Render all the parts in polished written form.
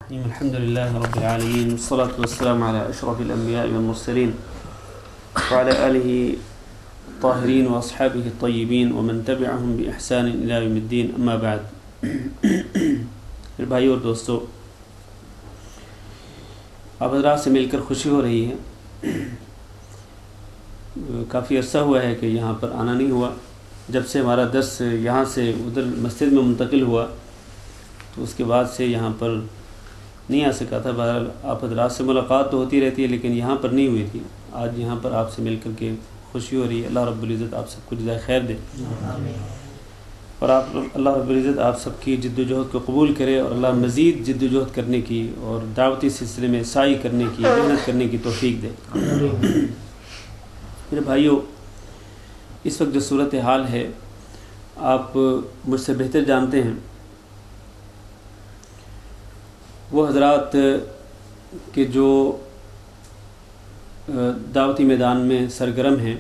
الحمد لله رب العالمين والصلاة والسلام على أشرف الأنبياء والمرسلين وعلى آله الطاهرين وأصحابه الطيبين ومن تبعهم بإحسان إلى يوم الدين أما بعد. بھائی اور دوستو، آپ حضرات سے مل کر خوشی ہو رہی ہے. کافی عرصہ ہوا ہے کہ یہاں پر آنا نہیں ہوا. جب سے ہمارا درس یہاں سے ادھر مسجد میں منتقل ہوا تو اس کے بعد سے یہاں پر نہیں آ سکا تھا. بہرحال آپ حضرات سے ملاقات تو ہوتی رہتی ہے لیکن یہاں پر نہیں ہوئی تھی. آج یہاں پر آپ سے مل کر کے خوشی ہو رہی ہے. اللہ رب العزت آپ سب کو جزائے خیر دے اور اللہ رب العزت آپ سب کی جد و جہد کو قبول کرے اور اللہ مزید جد و جہد کرنے کی اور دعوتی سلسلے میں سعی کرنے کی، محنت کرنے کی توفیق دے. میرے بھائیوں، اس وقت جو صورتحال ہے آپ مجھ سے بہتر جانتے ہیں. وہ حضرات کہ جو دعوتی میدان میں سرگرم ہیں،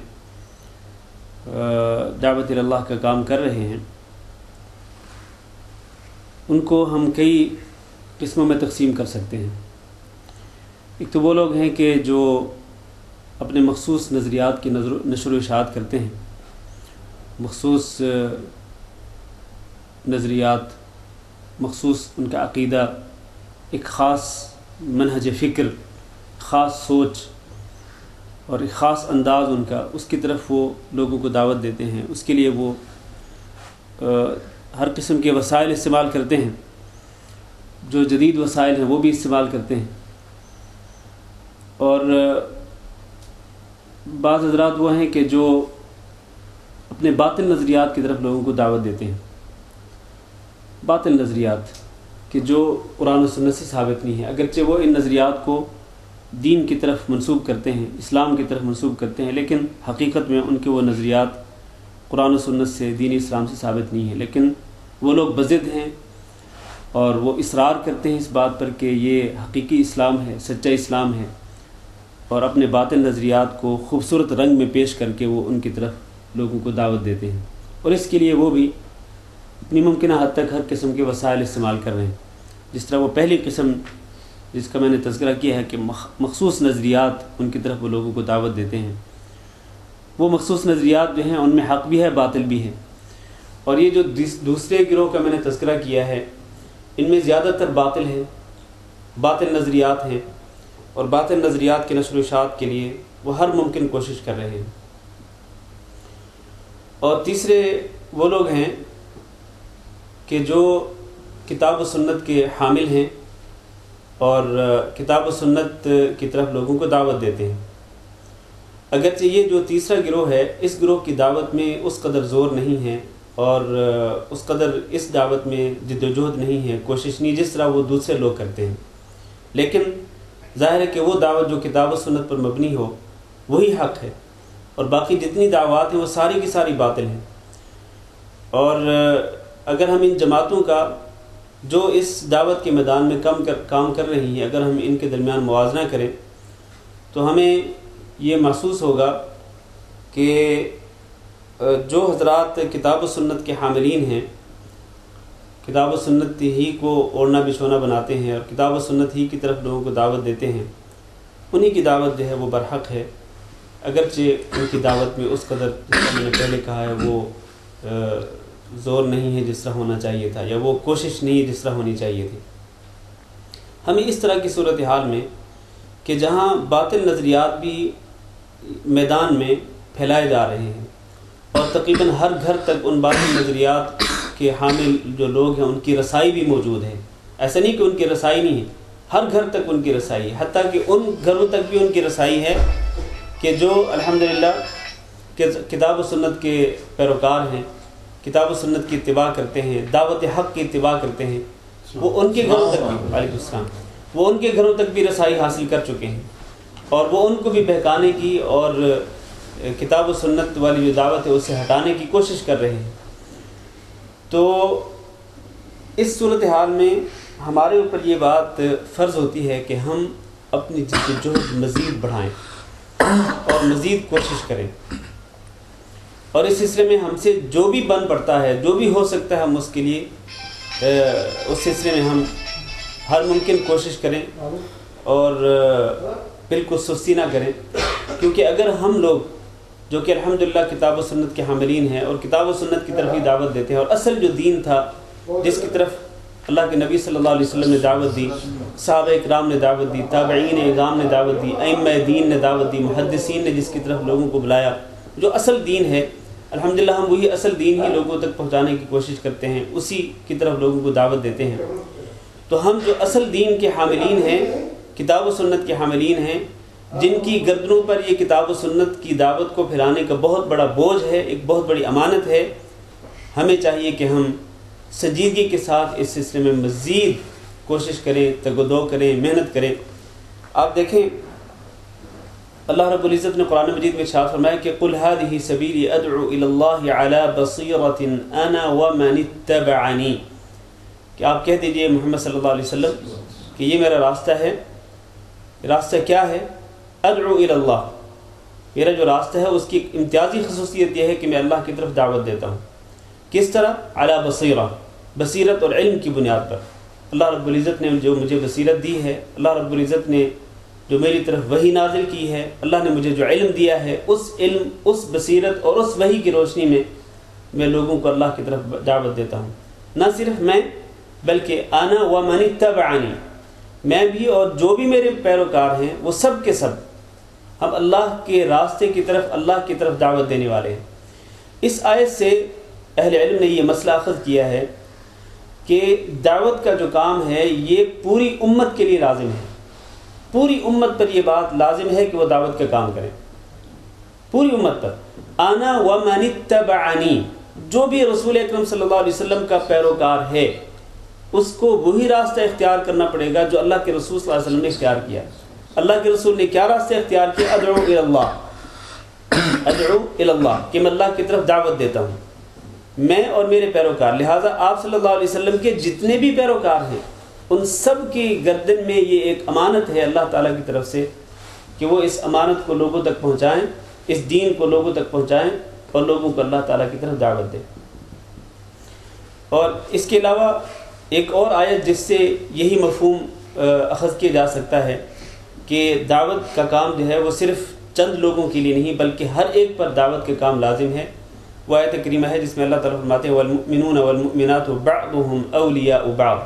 دعوت اللہ کا کام کر رہے ہیں، ان کو ہم کئی قسموں میں تقسیم کر سکتے ہیں. ایک تو وہ لوگ ہیں کہ جو اپنے مخصوص نظریات کی نشر و اشاعت کرتے ہیں. مخصوص نظریات، مخصوص ان کا عقیدہ، ایک خاص منہج فکر، خاص سوچ اور ایک خاص انداز ان کا، اس کی طرف وہ لوگوں کو دعوت دیتے ہیں. اس کے لیے وہ ہر قسم کے وسائل استعمال کرتے ہیں. جو جدید وسائل ہیں وہ بھی استعمال کرتے ہیں. اور بعض حضرات وہ ہیں کہ جو اپنے باطل نظریات کی طرف لوگوں کو دعوت دیتے ہیں. باطل نظریات کہ جو قرآن و سنت سے ثابت نہیں ہے، اگرچہ وہ ان نظریات کو دین کی طرف منسوب کرتے ہیں، اسلام کی طرف منسوب کرتے ہیں، لیکن حقیقت میں ان کے وہ نظریات قرآن و سنت سے، دین اسلام سے ثابت نہیں ہے. لیکن وہ لوگ بضد ہیں اور وہ اصرار کرتے ہیں اس بات پر کہ یہ حقیقی اسلام ہے، سچا اسلام ہے، اور اپنے باطل نظریات کو خوبصورت رنگ میں پیش کر کے وہ ان کی طرف لوگوں کو دعوت دیتے ہیں. اور اس کے لیے وہ بھی اپنی ممکنہ حد تک ہر قسم کے وسائل استعمال کر رہے ہیں. جس طرح وہ پہلی قسم جس کا میں نے تذکرہ کیا ہے کہ مخصوص نظریات، ان کی طرف وہ لوگوں کو دعوت دیتے ہیں. وہ مخصوص نظریات جو ہیں ان میں حق بھی ہے، باطل بھی ہے. اور یہ جو دوسرے گروہ کا میں نے تذکرہ کیا ہے، ان میں زیادہ تر باطل ہے، باطل نظریات ہیں، اور باطل نظریات کے نشر و اشاعت کے لیے وہ ہر ممکن کوشش کر رہے ہیں. اور تیسرے وہ لوگ ہیں کہ جو کتاب و سنت کے حامل ہیں اور کتاب و سنت کی طرف لوگوں کو دعوت دیتے ہیں. اگرچہ یہ جو تیسرا گروہ ہے، اس گروہ کی دعوت میں اس قدر زور نہیں ہے اور اس قدر اس دعوت میں جد و جہد نہیں ہے، کوشش نہیں جس طرح وہ دوسرے لوگ کرتے ہیں. لیکن ظاہر ہے کہ وہ دعوت جو کتاب و سنت پر مبنی ہو وہی حق ہے، اور باقی جتنی دعوات ہیں وہ ساری کی ساری باطل ہیں. اور اگر ہم ان جماعتوں کا جو اس دعوت کے میدان میں کام کر رہی ہیں، اگر ہم ان کے درمیان موازنہ کریں تو ہمیں یہ محسوس ہوگا کہ جو حضرات کتاب و سنت کے حاملین ہیں، کتاب و سنت ہی کو اوڑھنا بچھونا بناتے ہیں اور کتاب و سنت ہی کی طرف لوگوں کو دعوت دیتے ہیں، انہی کی دعوت جو ہے وہ برحق ہے. اگرچہ ان کی دعوت میں اس قدر جس طرح میں نے پہلے کہا ہے وہ زور نہیں ہے جس طرح ہونا چاہیے تھا، یا وہ کوشش نہیں ہے جس طرح ہونی چاہیے تھی. ہمیں اس طرح کی صورتحال میں کہ جہاں باطل نظریات بھی میدان میں پھیلائے جا رہے ہیں اور تقریباً ہر گھر تک ان باطل نظریات کے حامل جو لوگ ہیں ان کی رسائی بھی موجود ہے. ایسا نہیں کہ ان کی رسائی نہیں ہے، ہر گھر تک ان کی رسائی ہے. حتیٰ کہ ان گھروں تک بھی ان کی رسائی ہے کہ جو الحمدللہ کتاب و سنت کے پیروکار ہیں، کتاب و سنت کی اتباع کرتے ہیں، دعوت حق کی اتباع کرتے ہیں. وہ ان کے گھروں تک بھی وعلیکم السلام وہ ان کے گھروں تک بھی رسائی حاصل کر چکے ہیں، اور وہ ان کو بھی بہکانے کی اور کتاب و سنت والی جو دعوت ہے اس سے ہٹانے کی کوشش کر رہے ہیں. تو اس صورتحال میں ہمارے اوپر یہ بات فرض ہوتی ہے کہ ہم اپنی جد و جہد مزید بڑھائیں اور مزید کوشش کریں، اور اس سلسلے میں ہم سے جو بھی بن پڑتا ہے، جو بھی ہو سکتا ہے، ہم اس کے لیے اس سلسلے میں ہم ہر ممکن کوشش کریں اور بالکل سستی نہ کریں، کیونکہ اگر ہم لوگ جو کہ الحمدللہ کتاب و سنت کے حاملین ہیں اور کتاب و سنت کی طرف ہی دعوت دیتے ہیں، اور اصل جو دین تھا جس کی طرف اللہ کے نبی صلی اللہ علیہ وسلم نے دعوت دی، صحابہ اکرام نے دعوت دی، تابعین اعظام نے دعوت دی، ائمہ دین نے دعوت دی، محدثین نے جس کی طرف لوگوں کو بلایا، جو اصل دین ہے الحمدللہ ہم وہی اصل دین ہی لوگوں تک پہنچانے کی کوشش کرتے ہیں، اسی کی طرف لوگوں کو دعوت دیتے ہیں۔ تو ہم جو اصل دین کے حاملین ہیں، کتاب و سنت کے حاملین ہیں، جن کی گردنوں پر یہ کتاب و سنت کی دعوت کو پھیلانے کا بہت بڑا بوجھ ہے، ایک بہت بڑی امانت ہے، ہمیں چاہیے کہ ہم سنجیدگی کے ساتھ اس سلسلے میں مزید کوشش کریں، تگ و دو کریں، محنت کریں۔ آپ دیکھیں اللہ رب العزت نے قرآن مجید میں ارشاد فرمایا کہ قل هذه سبیلی ادعو الی اللہ علی بصیرۃ انا ومن اتبعنی، کہ آپ کہہ دیجئے محمد صلی اللہ علیہ وسلم کہ یہ میرا راستہ ہے۔ راستہ کیا ہے؟ ادعو الی اللہ، میرا جو راستہ ہے اس کی ایک امتیازی خصوصیت یہ ہے کہ میں اللہ کی طرف دعوت دیتا ہوں۔ کس طرح؟ علی بصیرہ، بصیرت اور علم کی بنیاد پر۔ اللہ رب العزت نے جو مجھے بصیرت دی ہے، اللہ رب العزت نے جو میری طرف وحی نازل کی ہے، اللہ نے مجھے جو علم دیا ہے، اس علم، اس بصیرت اور اس وحی کی روشنی میں لوگوں کو اللہ کی طرف دعوت دیتا ہوں۔ نہ صرف میں بلکہ انا ومن اتبعنی، میں بھی اور جو بھی میرے پیروکار ہیں وہ سب کے سب ہم اللہ کے راستے کی طرف، اللہ کی طرف دعوت دینے والے ہیں۔ اس آیت سے اہل علم نے یہ مسئلہ اخذ کیا ہے کہ دعوت کا جو کام ہے یہ پوری امت کے لیے لازم ہے، پوری امت پر یہ بات لازم ہے کہ وہ دعوت کا کام کرے، پوری امت پر۔ انا ومن اتبعنی، جو بھی رسول اکرم صلی اللہ علیہ وسلم کا پیروکار ہے اس کو وہی راستہ اختیار کرنا پڑے گا جو اللہ کے رسول صلی اللہ علیہ وسلم نے اختیار کیا۔ اللہ کے رسول نے کیا راستہ اختیار کیا؟ ادعو الی اللہ، ادعو الی اللہ، کہ میں اللہ کی طرف دعوت دیتا ہوں، میں اور میرے پیروکار۔ لہٰذا آپ صلی اللہ علیہ وسلم کے جتنے بھی پیروکار ہیں ان سب کی گردن میں یہ ایک امانت ہے اللہ تعالیٰ کی طرف سے کہ وہ اس امانت کو لوگوں تک پہنچائیں، اس دین کو لوگوں تک پہنچائیں اور لوگوں کو اللہ تعالیٰ کی طرف دعوت دیں۔ اور اس کے علاوہ ایک اور آیت جس سے یہی مفہوم اخذ کیا جا سکتا ہے کہ دعوت کا کام جو ہے وہ صرف چند لوگوں کے لیے نہیں بلکہ ہر ایک پر دعوت کا کام لازم ہے، وہ آیت کریمہ ہے جس میں اللہ تعالیٰ فرماتے ہیں والمؤمنون والمؤمنات بعضهم اولیاء بعض،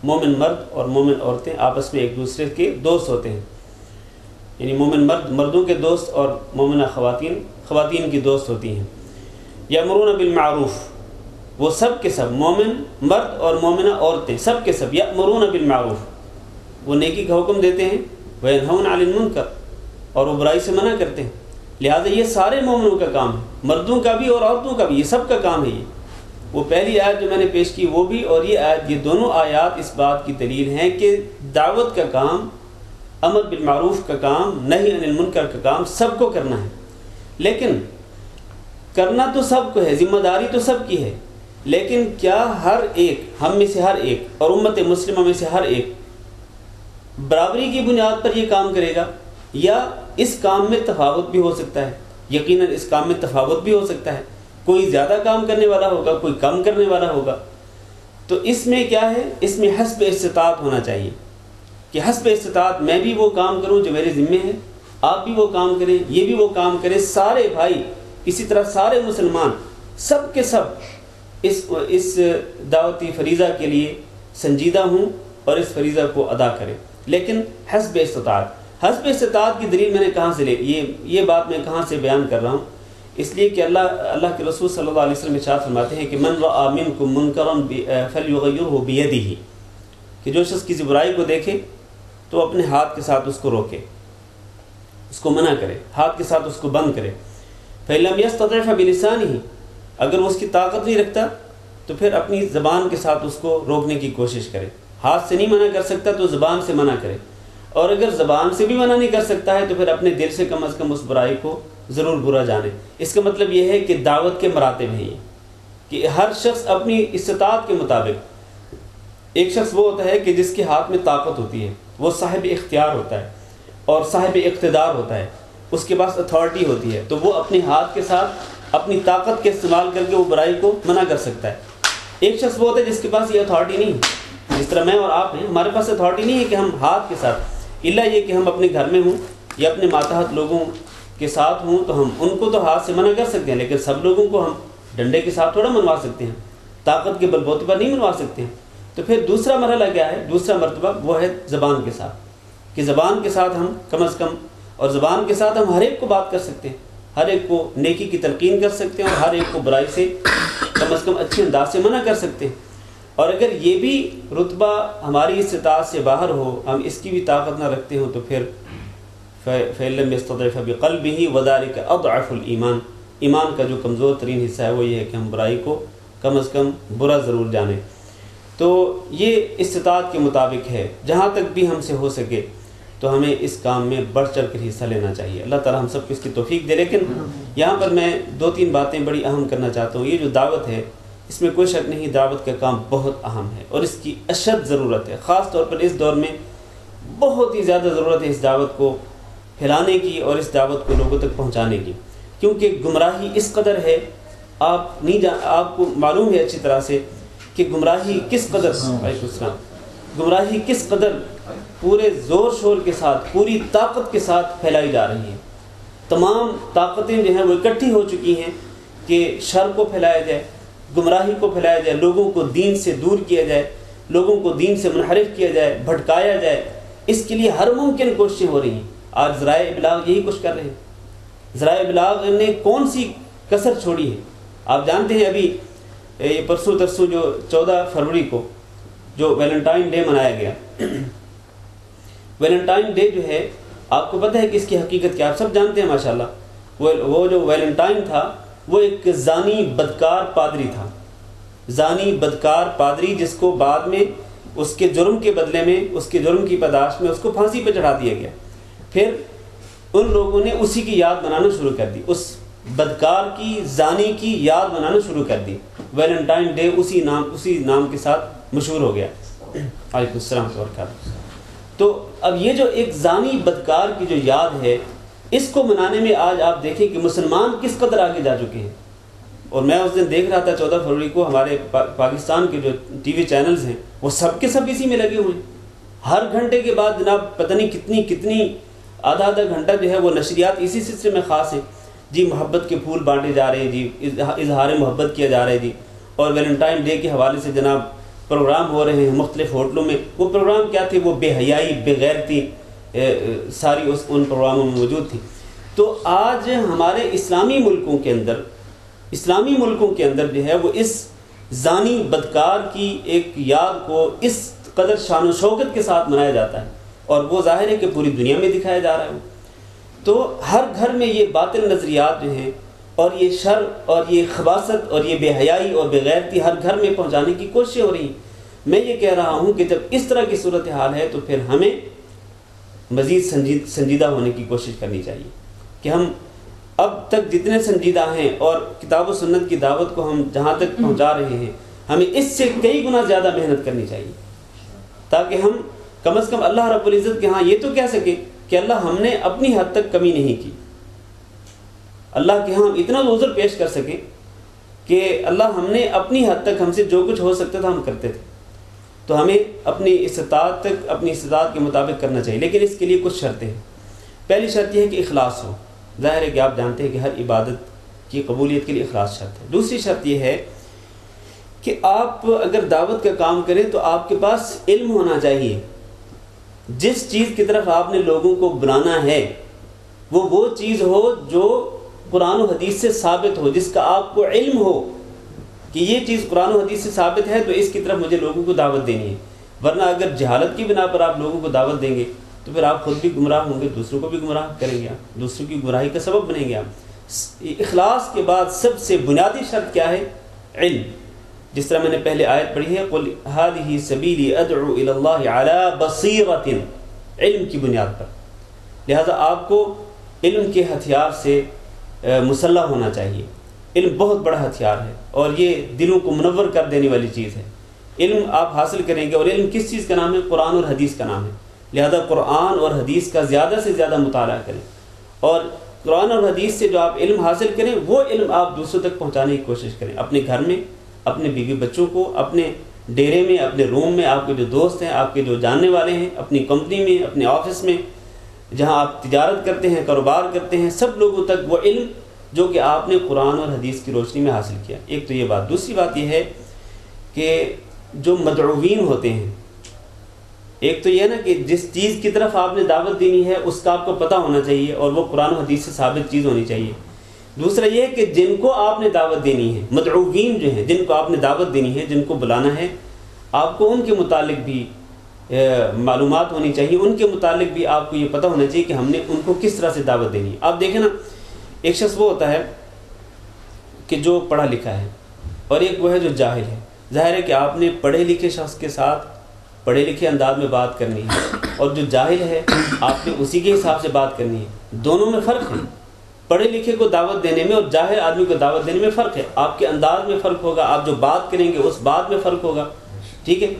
مومن مرد اور مومن عورتیں آپس میں ایک دوسرے کے دوست ہوتے ہیں، یعنی مومن مرد مردوں کے دوست اور مومنہ خواتین خواتین کی دوست ہوتی ہیں۔ یامرون بالمعروف، وہ سب کے سب مومن مرد اور مومنہ عورتیں سب کے سب یامرون بالمعروف، وہ نیکی کا حکم دیتے ہیں، وینہون عن المنکر، اور وہ برائی سے منع کرتے ہیں۔ لہٰذا یہ سارے مومنوں کا کام ہے، مردوں کا بھی اور عورتوں کا بھی، یہ سب کا کام ہے۔ یہ وہ پہلی آیت جو میں نے پیش کی وہ بھی اور یہ آیت، یہ دونوں آیات اس بات کی دلیل ہیں کہ دعوت کا کام، امر بالمعروف کا کام، نہی عن المنکر کا کام سب کو کرنا ہے۔ لیکن کرنا تو سب کو ہے، ذمہ داری تو سب کی ہے، لیکن کیا ہر ایک، ہم میں سے ہر ایک اور امت مسلمہ میں سے ہر ایک برابری کی بنیاد پر یہ کام کرے گا، یا اس کام میں تفاوت بھی ہو سکتا ہے؟ یقیناً اس کام میں تفاوت بھی ہو سکتا ہے، کوئی زیادہ کام کرنے والا ہوگا، کوئی کم کرنے والا ہوگا۔ تو اس میں کیا ہے؟ اس میں حسب استطاعت ہونا چاہیے کہ حسب استطاعت میں بھی وہ کام کروں جو میرے ذمے ہے، آپ بھی وہ کام کریں، یہ بھی وہ کام کریں، سارے بھائی اسی طرح سارے مسلمان سب کے سب اس دعوتی فریضہ کے لیے سنجیدہ ہوں اور اس فریضہ کو ادا کریں، لیکن حسب استطاعت۔ حسب استطاعت کی دلیل میں نے کہاں سے لے، یہ بات میں کہاں سے بیان کر رہا ہوں؟ اس لیے کہ اللہ کے رسول صلی اللہ علیہ وسلم ارشاد فرماتے ہیں کہ من رأى منکم منکرا فلیغیرہ بیدہ، کہ جو شخص کسی برائی کو دیکھے تو اپنے ہاتھ کے ساتھ اس کو روکے، اس کو منع کرے، ہاتھ کے ساتھ اس کو بند کرے۔ فإن لم يستطع فبلسانہ، اگر وہ اس کی طاقت نہیں رکھتا تو پھر اپنی زبان کے ساتھ اس کو روکنے کی کوشش کرے۔ ہاتھ سے نہیں منع کر سکتا تو زبان سے منع کرے، اور اگر زبان سے بھی منع نہیں کر سکتا ہے تو پھر اپنے دل سے کم از کم اس برائی کو ضرور برا جانے۔ اس کا مطلب یہ ہے کہ دعوت کے مراتب ہیں یہ، کہ ہر شخص اپنی استطاعت کے مطابق، ایک شخص وہ ہوتا ہے کہ جس کے ہاتھ میں طاقت ہوتی ہے، وہ صاحب اختیار ہوتا ہے اور صاحب اقتدار ہوتا ہے، اس کے پاس اتھارٹی ہوتی ہے، تو وہ اپنے ہاتھ کے ساتھ اپنی طاقت کے استعمال کر کے وہ برائی کو منع کر سکتا ہے۔ ایک شخص وہ ہوتا ہے جس کے پاس یہ اتھارٹی نہیں، جس طرح میں اور آپ ہیں، ہمارے پاس اتھارٹی نہیں ہے کہ ہم ہاتھ کے ساتھ، الا یہ کہ ہم اپنے گھر میں ہوں یا اپنے ماتحت لوگوں کے ساتھ ہوں تو ہم ان کو تو ہاتھ سے منع کر سکتے ہیں، لیکن سب لوگوں کو ہم ڈنڈے کے ساتھ تھوڑا منوا سکتے ہیں، طاقت کے بل بوتے پر نہیں منوا سکتے ہیں۔ تو پھر دوسرا مرحلہ کیا ہے؟ دوسرا مرتبہ وہ ہے زبان کے ساتھ، کہ زبان کے ساتھ ہم کم از کم، اور زبان کے ساتھ ہم ہر ایک کو بات کر سکتے ہیں، ہر ایک کو نیکی کی تلقین کر سکتے ہیں، اور ہر ایک کو برائی سے کم از کم اچھے انداز سے منع کر سکتے ہیں۔ اور اگر یہ بھی رتبہ ہماری استطاعت سے باہر ہو، ہم اس کی بھی طاقت نہ رکھتے ہوں، تو پھر فَإِن لَّمْ يَسْتَطِعْ فَبِقَلْبِهِ وَذَلِكَ أَضْعَفُ الْإِيمَانِ، ایمان کا جو کمزور ترین حصہ ہے وہ یہ ہے کہ ہم برائی کو کم از کم برا ضرور جانیں۔ تو یہ استطاعت کے مطابق ہے، جہاں تک بھی ہم سے ہو سکے تو ہمیں اس کام میں بڑھ چڑھ کر حصہ لینا چاہیے۔ اللہ تعالیٰ ہم سب کو اس کی توفیق دے۔ لیکن یہاں پر میں 2-3 باتیں بڑی اہم کرنا چاہتا ہوں۔ یہ جو دعوت ہے، اس میں کوئی شک نہیں، دعوت کا کام بہت اہم ہے اور اس کی اشد ضرورت ہے، خاص طور پر اس دور میں بہت ہی زیادہ ضرورت ہے اس دعوت کو پھیلانے کی اور اس دعوت کو لوگوں تک پہنچانے کی، کیونکہ گمراہی اس قدر ہے، آپ کو معلوم ہے اچھی طرح سے کہ گمراہی کس قدر گمراہی کس قدر پورے زور شور کے ساتھ، پوری طاقت کے ساتھ پھیلائی جا رہی ہے۔ تمام طاقتیں جو ہیں وہ اکٹھی ہو چکی ہیں کہ شر کو پھیلایا جائے، گمراہی کو پھیلایا جائے، لوگوں کو دین سے دور کیا جائے، لوگوں کو دین سے منحرف کیا جائے، بھٹکایا جائے۔ اس کے لیے ہر ممکن کوششیں ہو رہی ہیں۔ آج ذرائع ابلاغ یہی کچھ کر رہے ہیں۔ ذرائع ابلاغ نے کون سی کسر چھوڑی ہے؟ آپ جانتے ہیں ابھی یہ پرسوں ترسوں جو 14 فروری کو جو ویلنٹائن ڈے منایا گیا، ویلنٹائن ڈے جو ہے، آپ کو پتہ ہے کہ اس کی حقیقت کیا؟ آپ سب جانتے ہیں ماشاءاللہ۔ وہ جو ویلنٹائن تھا وہ ایک زانی بدکار پادری تھا، زانی بدکار پادری، جس کو بعد میں اس کے جرم کے بدلے میں، اس کے جرم کی پاداش میں اس کو پھانسی پہ چڑھا دیا گیا۔ پھر ان لوگوں نے اسی کی یاد منانا شروع کر دی، اس بدکار کی، زانی کی یاد منانا شروع کر دی۔ ویلنٹائن ڈے اسی نام کے ساتھ مشہور ہو گیا۔ علیکم السلام وبرکاتہ۔ تو اب یہ جو ایک زانی بدکار کی جو یاد ہے، اس کو منانے میں آج آپ دیکھیں کہ مسلمان کس قدر آگے جا چکے ہیں۔ اور میں اس دن دیکھ رہا تھا 14 فروری کو ہمارے پاکستان کے جو ٹی وی چینلز ہیں وہ سب کے سب اسی میں لگے ہوئے ہیں۔ ہر گھنٹے کے بعد جناب پتہ نہیں کتنی آدھا گھنٹہ جو ہے وہ نشریات اسی سلسلے میں خاص ہیں۔ جی محبت کے پھول بانٹے جا رہے ہیں، جی اظہار محبت کیا جا رہا ہے، جی، اور ویلنٹائن ڈے کے حوالے سے جناب پروگرام ہو رہے ہیں مختلف ہوٹلوں میں۔ وہ پروگرام کیا تھے؟ وہ بے حیائی، بے غیرتی ساری ان پروگراموں میں موجود تھی۔ تو آج ہمارے اسلامی ملکوں کے اندر جو ہے وہ اس زانی بدکار کی ایک یاد کو اس قدر شان و شوکت کے ساتھ منایا جاتا ہے، اور وہ ظاہر ہے کہ پوری دنیا میں دکھایا جا رہا ہے۔ تو ہر گھر میں یہ باطل نظریات جو ہیں اور یہ شر اور یہ خباثت اور یہ بے حیائی اور بے غیرتی ہر گھر میں پہنچانے کی کوششیں ہو رہی ہیں۔ میں یہ کہہ رہا ہوں کہ جب اس طرح کی صورتحال ہے تو پھر ہمیں مزید سنجیدہ ہونے کی کوشش کرنی چاہیے کہ ہم اب تک جتنے سنجیدہ ہیں اور کتاب و سنت کی دعوت کو ہم جہاں تک پہنچا رہے ہیں، ہمیں اس سے کئی گنا زیادہ محنت کرنی چاہیے، تاکہ ہم کم از کم اللہ رب العزت کے ہاں یہ تو کہہ سکیں کہ اللہ ہم نے اپنی حد تک کمی نہیں کی، اللہ کے ہاں ہم اتنا عذر پیش کر سکیں کہ اللہ ہم نے اپنی حد تک ہم سے جو کچھ ہو سکتا تھا ہم کرتے تھے۔ تو ہمیں اپنی استطاعت تک، اپنی استطاعت کے مطابق کرنا چاہیے، لیکن اس کے لیے کچھ شرطیں ہیں۔ پہلی شرط یہ ہے کہ اخلاص ہو۔ ظاہر ہے کہ آپ جانتے ہیں کہ ہر عبادت کی قبولیت کے لیے اخلاص شرط ہے۔ دوسری شرط یہ ہے کہ آپ اگر دعوت کا کام کریں تو آپ کے پاس علم ہونا چاہیے۔ جس چیز کی طرف آپ نے لوگوں کو بلانا ہے وہ چیز ہو جو قرآن و حدیث سے ثابت ہو، جس کا آپ کو علم ہو کہ یہ چیز قرآن و حدیث سے ثابت ہے تو اس کی طرف مجھے لوگوں کو دعوت دینی ہے۔ ورنہ اگر جہالت کی بنا پر آپ لوگوں کو دعوت دیں گے تو پھر آپ خود بھی گمراہ ہوں گے، دوسروں کو بھی گمراہ کریں گے، آپ دوسروں کی گمراہی کا سبب بنیں گے آپ۔ اخلاص کے بعد سب سے بنیادی شرط کیا ہے؟ علم۔ جس طرح میں نے پہلے آیت پڑھی ہے، قل هذه سبیلی ادعو الی اللہ علی بصیرۃ، علم کی بنیاد پر۔ لہذا آپ کو علم کے ہتھیار سے مسلح ہونا چاہیے۔ علم بہت بڑا ہتھیار ہے اور یہ دلوں کو منور کر دینے والی چیز ہے۔ علم آپ حاصل کریں گے، اور علم کس چیز کا نام ہے؟ قرآن اور حدیث کا نام ہے۔ لہذا قرآن اور حدیث کا زیادہ سے زیادہ مطالعہ کریں، اور قرآن اور حدیث سے جو آپ علم حاصل کریں وہ علم آپ دوسروں تک پہنچانے کی کوشش کریں، اپنے گھر میں، اپنے بیوی بچوں کو، اپنے ڈیرے میں، اپنے روم میں، آپ کے جو دوست ہیں، آپ کے جو جاننے والے ہیں، اپنی کمپنی میں، اپنے آفس میں، جہاں آپ تجارت کرتے ہیں، کاروبار کرتے ہیں، سب لوگوں تک وہ علم جو کہ آپ نے قرآن اور حدیث کی روشنی میں حاصل کیا. ایک تو یہ بات. دوسری بات یہ ہے کہ جو مدعوین ہوتے ہیں، ایک تو یہ ہے نا کہ جس چیز کی طرف آپ نے دعوت دینی ہے اس کا آپ کو پتہ ہونا چاہیے اور وہ قرآن و حدیث سے ثابت چیز ہونی چاہیے. دوسرا یہ ہے کہ جن کو آپ نے دعوت دینی ہے، مدعوین جو ہیں، جن کو آپ نے دعوت دینی ہے، جن کو بلانا ہے، آپ کو ان کے متعلق بھی معلومات ہونی چاہیے، ان کے متعلق بھی آپ کو یہ پتہ ہونا چاہیے کہ ہم نے ان کو کس طرح سے دعوت دینی ہے. آپ دیکھیں نا، ایک شخص وہ ہوتا ہے کہ جو پڑھا لکھا ہے اور ایک وہ ہے جو جاہل ہے. ظاہر ہے کہ آپ نے پڑھے لکھے شخص کے ساتھ پڑھے لکھے انداز میں بات کرنی ہے، اور جو جاہل ہے آپ نے اسی کے حساب سے بات کرنی ہے. دونوں میں فرق ہے. پڑھے لکھے کو دعوت دینے میں اور جاہل آدمی کو دعوت دینے میں فرق ہے. آپ کے انداز میں فرق ہوگا، آپ جو بات کریں گے اس بات میں فرق ہوگا. ٹھیک ہے،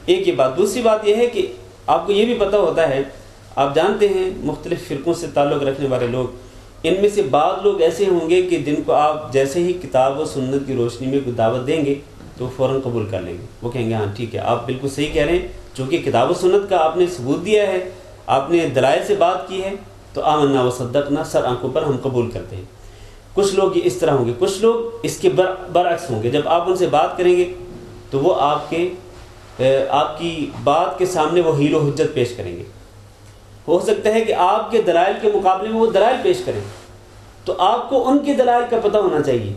ایک یہ بات. دوسری بات یہ ہے کہ آپ کو یہ بھی پتہ ہوتا ہے، آپ جانتے ہیں مختلف فرقوں سے تعلق رکھنے والے لوگ، ان میں سے بعض لوگ ایسے ہوں گے کہ جن کو آپ جیسے ہی کتاب و سنت کی روشنی میں کوئی دعوت دیں گے تو فوراً قبول کر لیں گے. وہ کہیں گے ہاں ٹھیک ہے، آپ بالکل صحیح کہہ رہے ہیں، چونکہ کتاب و سنت کا آپ نے ثبوت دیا ہے، آپ نے دلائل سے بات کی ہے، تو آمنا و صدقنا، سر آنکھوں پر ہم قبول کرتے ہیں. کچھ لوگ اس طرح ہوں گے، کچھ لوگ اس کے برعکس ہوں گے. جب آپ ان سے بات کریں گے تو وہ آپ کی بات کے سامنے وہ حیل و حجت پیش کریں گے. ہو سکتا ہے کہ آپ کے دلائل کے مقابلے میں وہ دلائل پیش کریں، تو آپ کو ان کے دلائل کا پتہ ہونا چاہیے،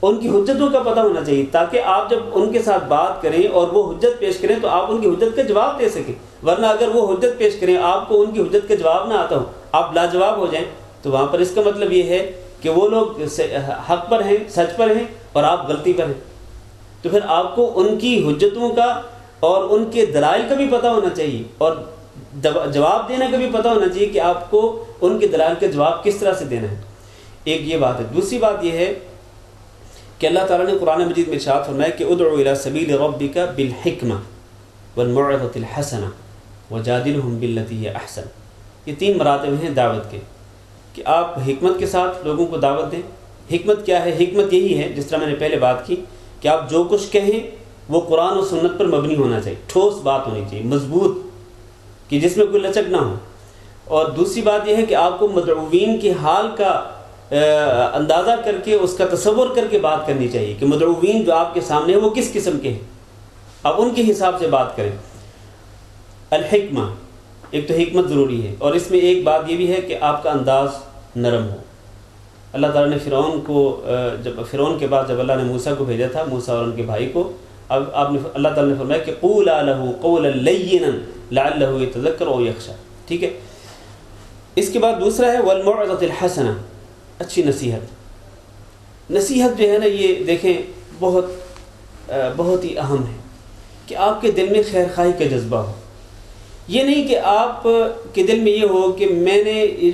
ان کی حجتوں کا پتہ ہونا چاہیے، تاکہ آپ جب ان کے ساتھ بات کریں اور وہ حجت پیش کریں تو آپ ان کی حجت کا جواب دے سکیں. ورنہ اگر وہ حجت پیش کریں، آپ کو ان کی حجت کا جواب نہ آتا ہو، آپ لاجواب ہو جائیں، تو وہاں پر اس کا مطلب یہ ہے کہ وہ لوگ حق پر ہیں، سچ پر ہیں، اور آپ غلطی پر ہیں. تو پھر آپ کو ان کی حجتوں کا اور ان کے دلائل کا بھی پتہ ہونا چاہیے، اور جواب دینے کا بھی پتہ ہونا چاہیے کہ آپ کو ان کے دلائل کا جواب کس طرح سے دینا ہے. ایک یہ بات ہے. دوسری بات یہ ہے کہ اللہ تعالیٰ نے قرآن مجید میں ارشاد فرمایا کہ ادعو الی سبیل ربک بالحکمہ والموعظۃ الحسنہ وجادلہم باللتی ہی احسن. یہ 3 مراتب ہیں دعوت کے، کہ آپ حکمت کے ساتھ لوگوں کو دعوت دیں. حکمت کیا ہے؟ حکمت یہی ہے، جس طرح میں نے پہلے بات کی، کہ آپ جو کچھ کہیں وہ قرآن و سنت پر مبنی ہونا چاہیے، ٹھوس بات ہونی چاہیے، مضبوط، کہ جس میں کوئی لچک نہ ہو. اور دوسری بات یہ ہے کہ آپ کو مدعوین کے حال کا اندازہ کر کے، اس کا تصور کر کے بات کرنی چاہیے کہ مدعوین جو آپ کے سامنے ہیں وہ کس قسم کے ہیں، آپ ان کے حساب سے بات کریں. الحکمہ، ایک تو حکمت ضروری ہے، اور اس میں ایک بات یہ بھی ہے کہ آپ کا انداز نرم ہو. اللہ تعالیٰ نے فرعون کے بعد جب اللہ نے موسیٰ کو بھیجا تھا، موسیٰ اور ان کے بھائی کو، اب اللہ تعالیٰ نے فرمایا کہ قولا لہ قولا لینا لعلہ یتذکر او یخشی. ٹھیک ہے. اس کے بعد دوسرا ہے والموعظۃ الحسنہ، اچھی نصیحت. نصیحت جو ہے نا، یہ دیکھیں بہت ہی اہم ہے کہ آپ کے دل میں خیر خواہی کا جذبہ ہو. یہ نہیں کہ آپ کے دل میں یہ ہو کہ میں نے یہ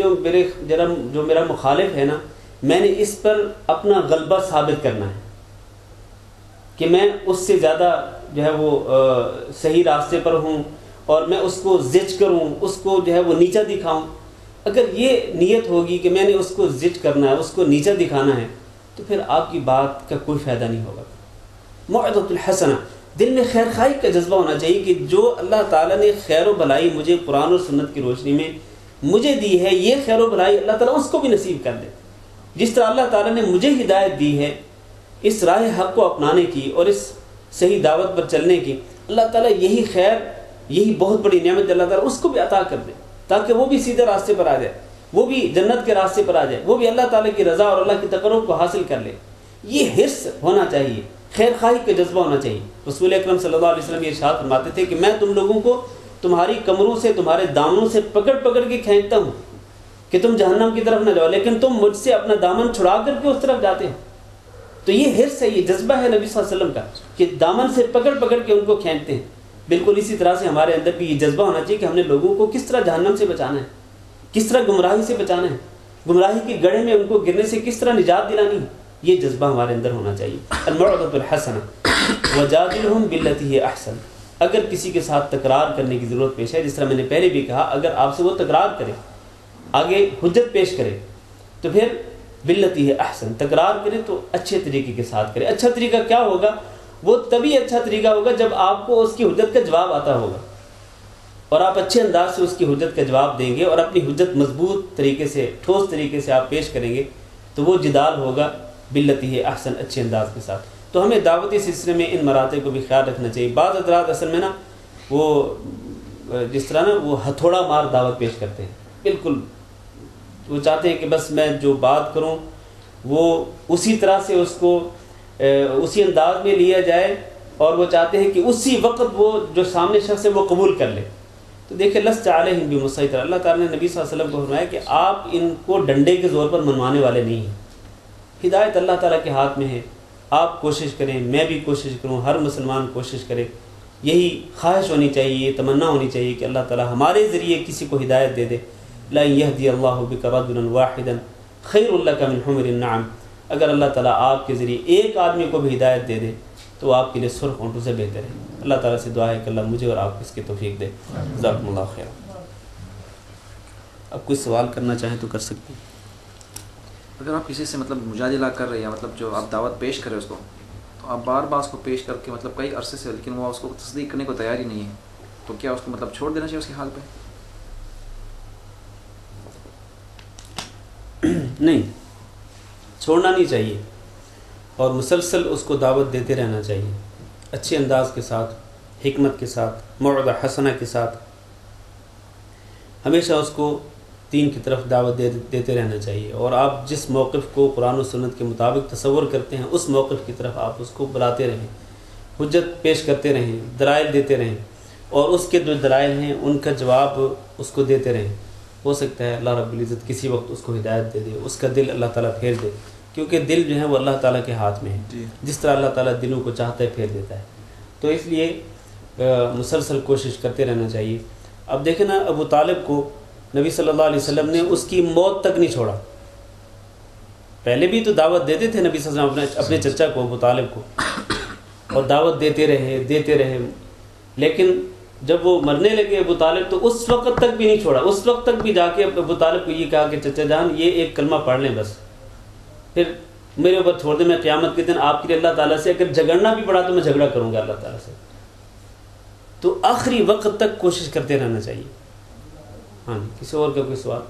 جو میرا مخالف ہے نا، میں نے اس پر اپنا غلبہ ثابت کرنا ہے، کہ میں اس سے زیادہ جو ہے وہ صحیح راستے پر ہوں اور میں اس کو زج کروں، اس کو جو ہے وہ نیچا دکھاؤں. اگر یہ نیت ہوگی کہ میں نے اس کو زج کرنا ہے، اس کو نیچا دکھانا ہے، تو پھر آپ کی بات کا کوئی فائدہ نہیں ہوگا. موعظۃ الحسنہ، دل میں خیر خواہی کا جذبہ ہونا چاہیے کہ جو اللہ تعالیٰ نے خیر و بھلائی مجھے قرآن اور سنت کی روشنی میں مجھے دی ہے، یہ خیر و بھلائی اللہ تعالیٰ اس کو بھی نصیب کر دے. جس طرح اللہ تعالیٰ نے مجھے ہدایت دی ہے اس راہ حق کو اپنانے کی اور اس صحیح دعوت پر چلنے کی، اللہ تعالیٰ یہی خیر، یہی بہت بڑی نعمت اللہ تعالیٰ اس کو بھی عطا کر دے، تاکہ وہ بھی سیدھے راستے پر آ جائے، وہ بھی جنت کے راستے پر آ جائے، وہ بھی اللہ تعالیٰ کی رضا اور اللہ کی تقرب کو حاصل کر لے. یہ حرص ہونا چاہیے، خیر خواہی کا جذبہ ہونا چاہیے. رسول اکرم صلی اللہ علیہ وسلم یہ ارشاد فرماتے تھے کہ میں تم لوگوں کو تمہاری کمروں سے، تمہارے دامنوں سے پکڑ پکڑ کے کھینچتا ہوں کہ تم جہنم کی طرف نہ جاؤ، لیکن تم مجھ سے اپنا دامن چھڑا کر کے اس طرف جاتے ہو. تو یہ حرص ہے، یہ جذبہ ہے نبی صلی اللہ علیہ وسلم کا کہ دامن سے پکڑ پکڑ کے ان کو کھینچتے ہیں. بالکل اسی طرح سے ہمارے اندر بھی یہ جذبہ ہونا چاہیے کہ ہم نے لوگوں کو کس طرح جہنم سے بچانا ہے، کس طرح گمراہی سے بچانا ہے، گمراہی کے گڑھے میں ان کو گرنے سے کس طرح نجات دلانی ہے. یہ جذبہ ہمارے اندر ہونا چاہیے. الموعظۃ الحسنہ وجادلہم باللتی ہی احسن. اگر کسی کے ساتھ تکرار کرنے کی ضرورت پیش ہے، جس طرح میں نے پہلے بھی کہا، اگر آپ سے وہ تکرار کرے، آگے حجت پیش کرے، تو پھر باللتی ہے احسن، تکرار کرے تو اچھے طریقے کے ساتھ کرے. اچھا طریقہ کیا ہوگا؟ وہ تبھی اچھا طریقہ ہوگا جب آپ کو اس کی حجت کا جواب آتا ہوگا، اور آپ اچھے انداز سے اس کی حجت کا جواب دیں گے اور اپنی حجت مضبوط طریقے سے، ٹھوس طریقے سے آپ پیش کریں گے، تو وہ جدال ہوگا باللتی احسن، اچھے انداز کے ساتھ۔ تو ہمیں دعوتی سلسلے میں ان مراتب کو بھی خیال رکھنا چاہیے۔ بعض حضرات اصل میں نا وہ جس طرح نا وہ ہتھوڑا مار دعوت پیش کرتے ہیں، بالکل وہ چاہتے ہیں کہ بس میں جو بات کروں وہ اسی طرح سے اس کو اسی انداز میں لیا جائے، اور وہ چاہتے ہیں کہ اسی وقت وہ جو سامنے شخص ہے وہ قبول کر لے۔ تو دیکھیں لست علیہم بمسیطر، اللہ تعالیٰ نے نبی صلی اللہ علیہ وسلم کو فرمایا کہ آپ ان کو ڈنڈے کے زور پر منوانے والے نہیں ہیں، ہدایت اللہ تعالیٰ کے ہاتھ میں ہے۔ آپ کوشش کریں، میں بھی کوشش کروں، ہر مسلمان کوشش کرے، یہی خواہش ہونی چاہیے، یہ تمنا ہونی چاہیے کہ اللہ تعالیٰ ہمارے ذریعے کسی کو ہدایت دے دے۔ لا یہدی اللہ بک رجلا واحدا خیر لک من حمر النعم، اگر اللہ تعالیٰ آپ کے ذریعے ایک آدمی کو بھی ہدایت دے دے تو آپ کے لیے سرخ اونٹوں سے بہتر ہے۔ اللہ تعالیٰ سے دعا ہے کہ اللہ مجھے اور آپ کو اس کی توفیق دے۔ جزاکم اللہ خیر۔ اب کوئی سوال کرنا چاہیں تو کر سکتے ہیں۔ اگر آپ کسی سے مطلب مجادلہ کر رہے ہیں، مطلب جو آپ دعوت پیش کریں اس کو، تو آپ بار بار اس کو پیش کر کے مطلب کئی عرصے سے، لیکن وہ اس کو تصدیق کرنے کو تیار ہی نہیں ہے، تو کیا اس کو مطلب چھوڑ دینا چاہیے اس کے حال پہ؟ نہیں، چھوڑنا نہیں چاہیے، اور مسلسل اس کو دعوت دیتے رہنا چاہیے، اچھے انداز کے ساتھ، حکمت کے ساتھ، موعظہ حسنہ کے ساتھ، ہمیشہ اس کو دین کی طرف دعوت دیتے رہنا چاہیے، اور آپ جس موقف کو قرآن و سنت کے مطابق تصور کرتے ہیں اس موقف کی طرف آپ اس کو بلاتے رہیں، حجت پیش کرتے رہیں، دلائل دیتے رہیں، اور اس کے جو دلائل ہیں ان کا جواب اس کو دیتے رہیں۔ ہو سکتا ہے اللہ رب العزت کسی وقت اس کو ہدایت دے دے، اس کا دل اللہ تعالیٰ پھیر دے، کیونکہ دل جو ہے وہ اللہ تعالیٰ کے ہاتھ میں ہے، جس طرح اللہ تعالیٰ دلوں کو چاہتا ہے پھیر دیتا ہے۔ تو اس لیے مسلسل کوشش کرتے رہنا چاہیے۔ اب دیکھیں نا، ابو طالب کو نبی صلی اللہ علیہ وسلم نے اس کی موت تک نہیں چھوڑا۔ پہلے بھی تو دعوت دیتے تھے نبی صلی اللہ علیہ وسلم اپنے چچا کو، ابو طالب کو، اور دعوت دیتے رہے، لیکن جب وہ مرنے لگے ابو طالب تو اس وقت تک بھی نہیں چھوڑا۔ اس وقت تک بھی جا کے ابو طالب کو یہ کہا کہ چچا جان یہ ایک کلمہ پڑھ لیں بس، پھر میرے اوپر چھوڑ دیں، میں قیامت کے دن آپ کے لیے اللہ تعالیٰ سے اگر جھگڑنا بھی پڑا تو میں جھگڑا کروں گا اللہ تعالیٰ سے۔ تو آخری وقت تک کوشش کرتے رہنا چاہیے۔ ہاں جی، کسی اور کا کوئی سوال؟